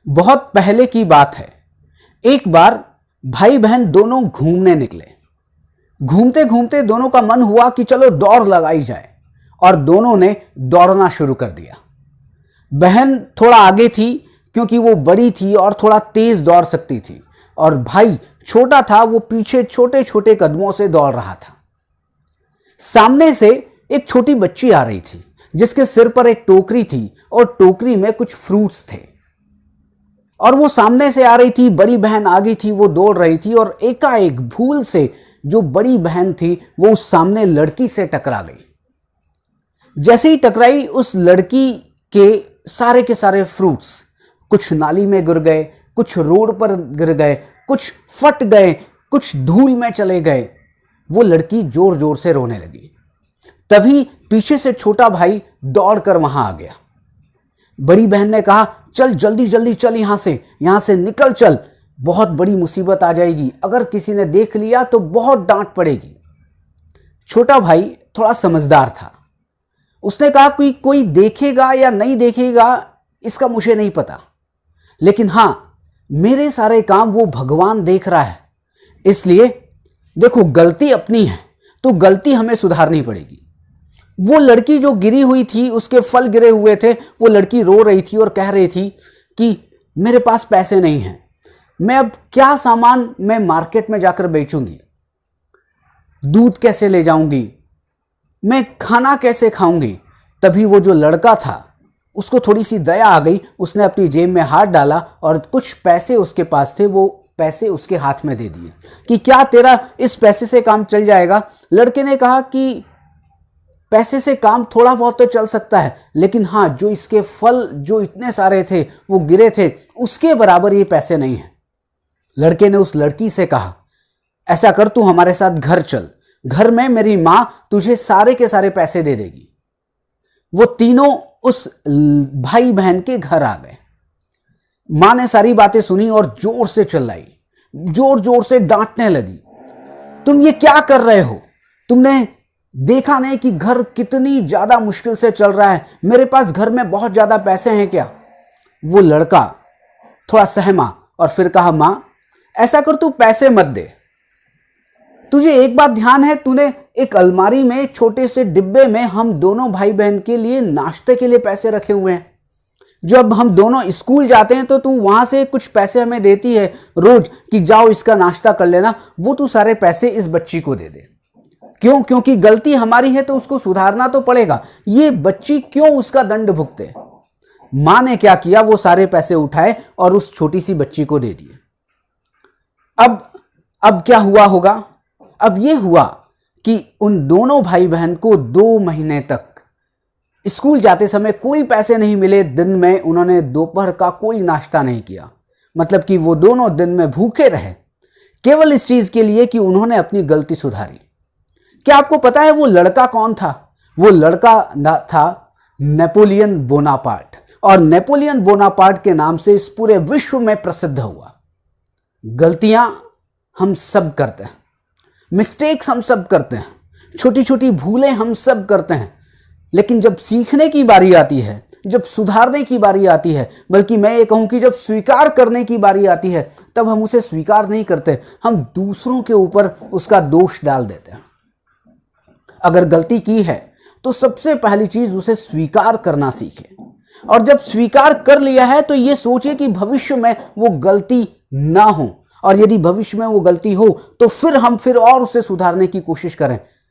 बहुत पहले की बात है। एक बार भाई बहन दोनों घूमने निकले। घूमते घूमते दोनों का मन हुआ कि चलो दौड़ लगाई जाए, और दोनों ने दौड़ना शुरू कर दिया। बहन थोड़ा आगे थी क्योंकि वो बड़ी थी और थोड़ा तेज दौड़ सकती थी, और भाई छोटा था, वो पीछे छोटे छोटे कदमों से दौड़ रहा था। सामने से एक छोटी बच्ची आ रही थी जिसके सिर पर एक टोकरी थी और टोकरी में कुछ फ्रूट्स थे, और वो सामने से आ रही थी। बड़ी बहन आगे थी, वो दौड़ रही थी, और एकाएक भूल से जो बड़ी बहन थी वो उस सामने लड़की से टकरा गई। जैसे ही टकराई, उस लड़की के सारे फ्रूट्स कुछ नाली में गिर गए, कुछ रोड पर गिर गए, कुछ फट गए, कुछ धूल में चले गए। वो लड़की जोर जोर से रोने लगी। तभी पीछे से छोटा भाई दौड़कर वहां आ गया। बड़ी बहन ने कहा, चल जल्दी जल्दी चल, यहां से निकल चल, बहुत बड़ी मुसीबत आ जाएगी, अगर किसी ने देख लिया तो बहुत डांट पड़ेगी। छोटा भाई थोड़ा समझदार था। उसने कहा कि कोई देखेगा या नहीं देखेगा इसका मुझे नहीं पता, लेकिन हां, मेरे सारे काम वो भगवान देख रहा है। इसलिए देखो, गलती अपनी है तो गलती हमें सुधारनी पड़ेगी। वो लड़की जो गिरी हुई थी, उसके फल गिरे हुए थे, वो लड़की रो रही थी और कह रही थी कि मेरे पास पैसे नहीं हैं, मैं अब क्या सामान मैं मार्केट में जाकर बेचूंगी, दूध कैसे ले जाऊंगी, मैं खाना कैसे खाऊंगी। तभी वो जो लड़का था उसको थोड़ी सी दया आ गई। उसने अपनी जेब में हाथ डाला और कुछ पैसे उसके पास थे, वो पैसे उसके हाथ में दे दिए कि क्या तेरा इस पैसे से काम चल जाएगा। लड़के ने कहा कि पैसे से काम थोड़ा बहुत तो चल सकता है, लेकिन हाँ, जो इसके फल जो इतने सारे थे वो गिरे थे, उसके बराबर ये पैसे नहीं है। लड़के ने उस लड़की से कहा, ऐसा कर, तू हमारे साथ घर चल, घर में मेरी मां तुझे सारे के सारे पैसे दे देगी। वो तीनों उस भाई बहन के घर आ गए। मां ने सारी बातें सुनी और जोर से चिल्लाई, जोर जोर से डांटने लगी, तुम ये क्या कर रहे हो, तुमने देखा नहीं कि घर कितनी ज्यादा मुश्किल से चल रहा है, मेरे पास घर में बहुत ज्यादा पैसे हैं क्या। वो लड़का थोड़ा सहमा और फिर कहा, मां ऐसा कर, तू पैसे मत दे, तुझे एक बात ध्यान है, तूने एक अलमारी में छोटे से डिब्बे में हम दोनों भाई बहन के लिए नाश्ते के लिए पैसे रखे हुए हैं। जब हम दोनों स्कूल जाते हैं तो तू वहां से कुछ पैसे हमें देती है रोज कि जाओ इसका नाश्ता कर लेना, वो तू सारे पैसे इस बच्ची को दे दे। क्यों? क्योंकि गलती हमारी है तो उसको सुधारना तो पड़ेगा, ये बच्ची क्यों उसका दंड भुगते। मां ने क्या किया, वो सारे पैसे उठाए और उस छोटी सी बच्ची को दे दिए। अब क्या हुआ होगा? अब ये हुआ कि उन दोनों भाई बहन को 2 महीने तक स्कूल जाते समय कोई पैसे नहीं मिले। दिन में उन्होंने दोपहर का कोई नाश्ता नहीं किया, मतलब कि वो दोनों दिन में भूखे रहे, केवल इस चीज के लिए कि उन्होंने अपनी गलती सुधारी। क्या आपको पता है वो लड़का कौन था? वो लड़का था नेपोलियन बोनापार्ट, और नेपोलियन बोनापार्ट के नाम से इस पूरे विश्व में प्रसिद्ध हुआ। गलतियां हम सब करते हैं, मिस्टेक्स हम सब करते हैं, छोटी छोटी भूलें हम सब करते हैं, लेकिन जब सीखने की बारी आती है, जब सुधारने की बारी आती है, बल्कि मैं ये कहूं कि जब स्वीकार करने की बारी आती है, तब हम उसे स्वीकार नहीं करते, हम दूसरों के ऊपर उसका दोष डाल देते हैं। अगर गलती की है तो सबसे पहली चीज उसे स्वीकार करना सीखे, और जब स्वीकार कर लिया है तो ये सोचे कि भविष्य में वो गलती ना हो, और यदि भविष्य में वो गलती हो तो फिर हम और उसे सुधारने की कोशिश करें।